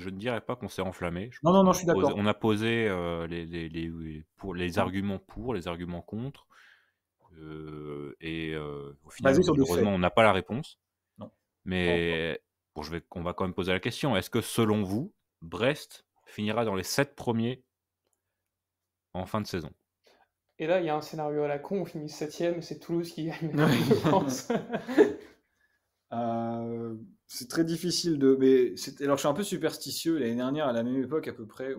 ne dirais pas qu'on s'est enflammé. Non, je suis d'accord. On a posé les arguments pour, les arguments contre. Au final, Basé sur des malheureusement, faits. on n'a pas la réponse. Non. Mais bon, on va quand même poser la question. Est-ce que, selon vous, Brest finira dans les 7 premiers en fin de saison? Et là, il y a un scénario à la con, on finit 7e et c'est Toulouse qui gagne, je pense. C'est très difficile de. Alors, je suis un peu superstitieux. L'année dernière, à la même époque, à peu près,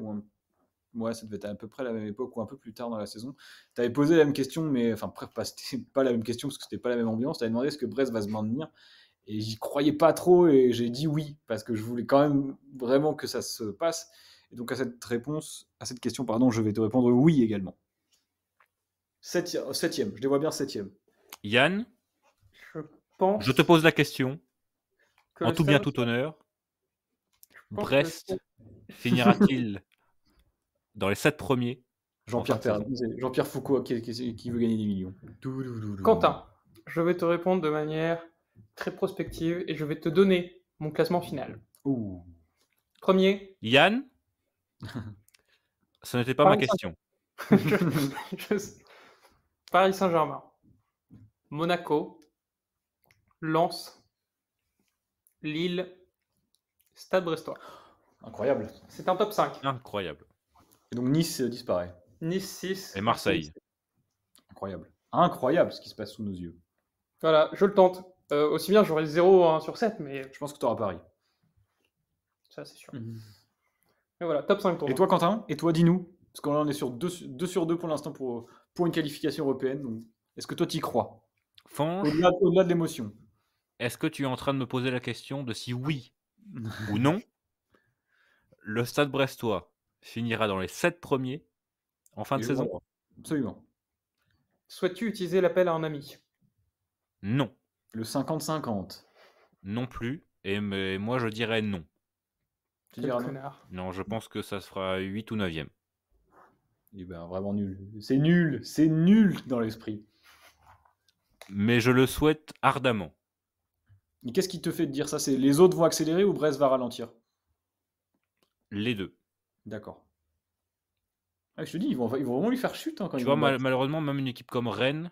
ouais, ça devait être à peu près la même époque ou un peu plus tard dans la saison. Tu avais posé la même question, mais enfin, c'était pas la même question parce que c'était pas la même ambiance. Tu avais demandé est-ce que Brest va se maintenir. Et j'y croyais pas trop et j'ai dit oui parce que je voulais quand même vraiment que ça se passe. Et donc à cette question, pardon, je vais te répondre oui également. 7e, je les vois bien 7e. Yann, Je pense je te pose la question, que en le tout bien, Stade- tout honneur. pense que Brest le finira-t-il dans les 7 premiers? Jean-Pierre En fin de Jean-Pierre Foucault qui veut gagner des millions. Quentin, je vais te répondre de manière très prospective et je vais te donner mon classement final. Ouh. Premier, Yann, ce n'était pas ma question. Paris Saint-Germain, Monaco, Lens, Lille, Stade Brestois. Incroyable. C'est un top 5. Incroyable. Et donc Nice disparaît. Nice 6. Et Marseille. Incroyable. Incroyable ce qui se passe sous nos yeux. Voilà, je le tente. Aussi bien j'aurai 0 sur 7, mais Je pense que tu auras Paris. ça c'est sûr. Et voilà, top 5 pour Et moi. toi Quentin? Et toi dis-nous? Parce qu'on en est sur 2 sur 2 pour l'instant pour une qualification européenne. Donc, est-ce que toi t'y crois? Fange, Au-delà de l'émotion. est-ce que tu es en train de me poser la question de si oui ou non, le Stade Brestois finira dans les 7 premiers en fin de Et saison? voilà. Absolument. Souhaites-tu utiliser l'appel à un ami? Non, Le 50-50. non plus. Mais moi, je dirais non. Tu Quel diras non? connard. Non, je pense que ça se fera 8 ou 9e. Eh ben, vraiment nul. C'est nul dans l'esprit. Mais je le souhaite ardemment. Et qu'est-ce qui te fait dire ça? C'est les autres vont accélérer ou Brest va ralentir? Les deux. D'accord. Ah, je te dis, ils vont vraiment lui faire chute quand Tu ils vois, vont battre. malheureusement, même une équipe comme Rennes,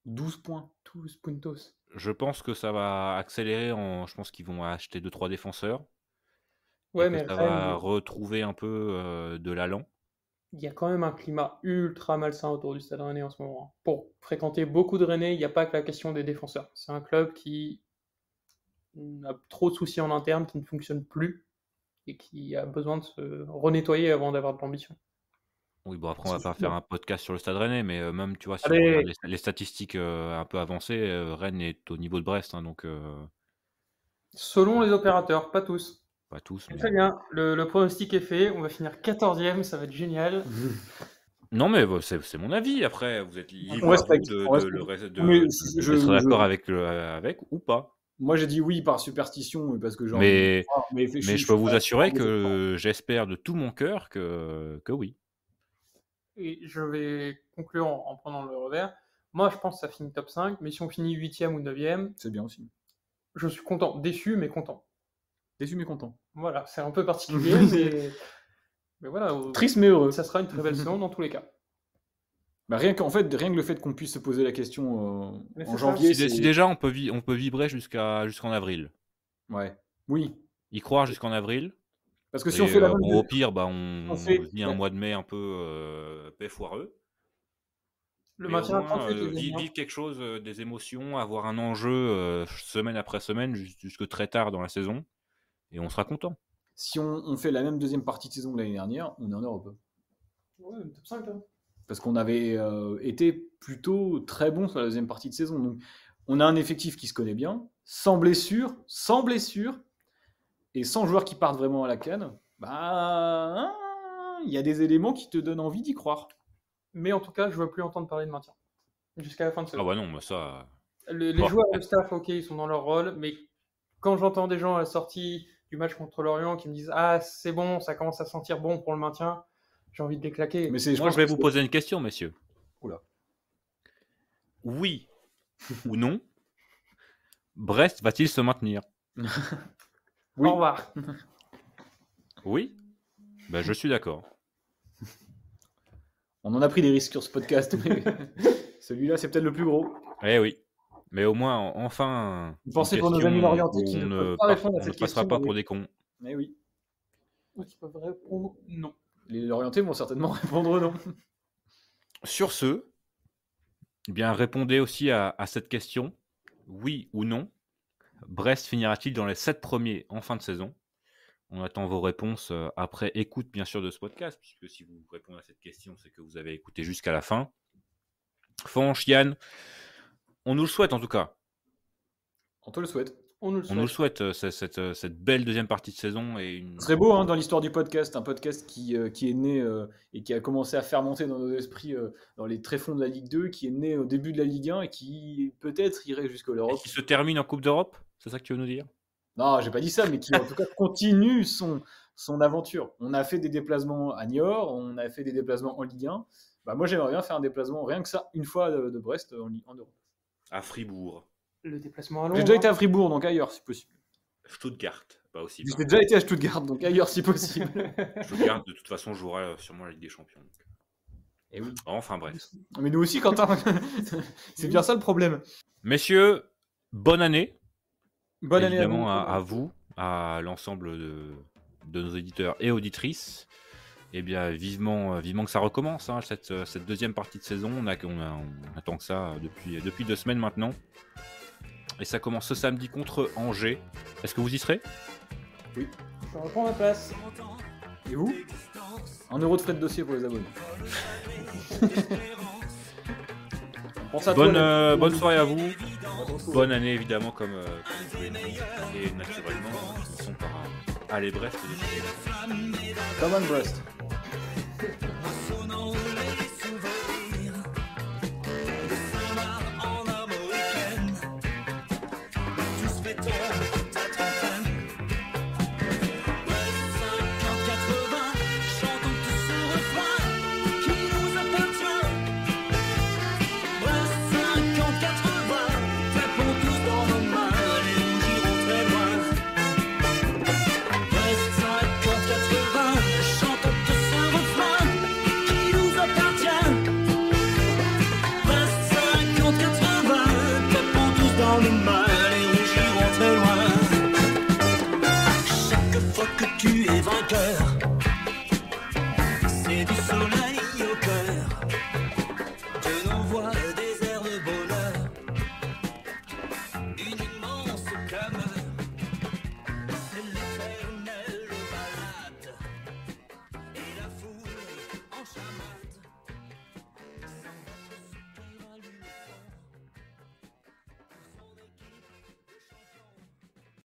12 points. Tous puntos. je pense que ça va accélérer. Je pense qu'ils vont acheter 2-3 défenseurs. Ouais, et mais que ça Rennes, va retrouver un peu de l'allant. il y a quand même un climat ultra malsain autour du Stade Rennais en ce moment. Pour fréquenter beaucoup de Rennais, il n'y a pas que la question des défenseurs. C'est un club qui a trop de soucis en interne, qui ne fonctionne plus et qui a besoin de se renettoyer avant d'avoir de l'ambition. Oui, bon, après, on va C'est pas sûr. faire un podcast sur le Stade Rennais, mais même, tu vois, si on Allez. regarde les statistiques un peu avancées, Rennes est au niveau de Brest, hein, donc Selon les opérateurs, pas tous. pas tous. Très bien, le pronostic est fait, on va finir 14e, ça va être génial. Non, mais c'est mon avis. Après, vous êtes libre On respecte, de on respecte. Mais d'être d'accord avec ou pas. Moi, j'ai dit oui par superstition parce que j'ai Mais, envie de croire, mais je peux vous suis assurer pas- que j'espère de tout mon cœur que oui. Et je vais conclure en prenant le revers. Moi, je pense que ça finit top 5, mais si on finit 8e ou 9e, C'est bien aussi. je suis content. Déçu, mais content. Déçu mais content. Voilà, c'est un peu particulier, mais voilà. Triste mais heureux. Ça sera une très belle saison dans tous les cas. Bah, rien que le fait qu'on puisse se poser la question Mais c'est en ça. janvier, Si déjà on peut vibrer jusqu'en avril. Ouais. Oui. Y croire jusqu'en avril. Parce que si Et, on fait la bon, au pire, bah, on fait- vit un mois de mai un peu foireux. Le Mais maintien au à moins, 38, les amis, hein. vivre quelque chose, des émotions, avoir un enjeu semaine après semaine jusque très tard dans la saison, et on sera content. si on fait la même deuxième partie de saison que l'année dernière, on est en Europe. Ouais, top 5. Hein. Parce qu'on avait été plutôt très bon sur la deuxième partie de saison. Donc, on a un effectif qui se connaît bien, sans blessure, et sans joueurs qui partent vraiment à la canne. Bah, il y a des éléments qui te donnent envie d'y croire. Mais en tout cas, je ne veux plus entendre parler de maintien. Jusqu'à la fin de saison. Ah bah non, bah ça... Les joueurs de staff, ok, ils sont dans leur rôle, mais quand j'entends des gens à la sortie du match contre l'Orient qui me disent « Ah, c'est bon, ça commence à sentir bon pour le maintien », j'ai envie de les claquer. Mais Moi, je vais vous poser une question, messieurs. Oula. Oui ou non, Brest va-t-il se maintenir? Oui. Au revoir. Oui? Ben, je suis d'accord. On en a pris des risques sur ce podcast, mais celui-là, c'est peut-être le plus gros. Eh oui. Mais au moins, enfin... Vous pensez pour nos amis l'orientais qui on ne ne peuvent pas répondre à cette passera question, pas mais- pour des cons. Eh oui. Ils peuvent répondre non. Les Lorientais vont certainement répondre non. Sur ce, eh bien, répondez aussi à cette question. Oui ou non, Brest finira-t-il dans les 7 premiers en fin de saison? On attend vos réponses après écoute, bien sûr, de ce podcast, puisque si vous répondez à cette question, c'est que vous avez écouté jusqu'à la fin. Fanch, Yann, on nous le souhaite en tout cas. On te le souhaite. On nous le On souhaite. nous le souhaite, cette belle deuxième partie de saison. Et une... Ce serait beau dans l'histoire du podcast, un podcast qui est né et qui a commencé à fermenter dans nos esprits dans les tréfonds de la Ligue 2, qui est né au début de la Ligue 1 et qui peut-être irait jusqu'à Et l'Europe. qui se termine en Coupe d'Europe? C'est ça que tu veux nous dire? Non, j'ai pas dit ça, mais qui en tout cas continue son aventure. On a fait des déplacements à Niort, on a fait des déplacements en Ligue 1. Bah, moi, j'aimerais bien faire un déplacement, rien que ça, une fois de Brest en Europe. À Fribourg. Le déplacement à Londres. J'ai déjà été à Fribourg, donc ailleurs si possible. Stuttgart, pas aussi. J'ai déjà été à Stuttgart, donc ailleurs si possible. Stuttgart, de toute façon, jouera sûrement la Ligue des Champions. Et oui. Enfin bref. Mais nous aussi, Quentin. C'est bien ça le problème. Messieurs, bonne année. Bonne année Évidemment à vous. à vous, à l'ensemble de nos éditeurs et auditrices. Eh bien, vivement que ça recommence, hein, cette deuxième partie de saison. On attend que ça depuis 2 semaines maintenant. Et ça commence ce samedi contre Angers. Est-ce que vous y serez? Je reprends ma place. Et vous 1 euro de frais de dossier pour les abonnés. Pense à toi, Bonne soirée à vous. Bonne année, évidemment, comme vous pouvez le dire. Et naturellement, ils sont par aller Brest. Come on, Brest. Dans le mal.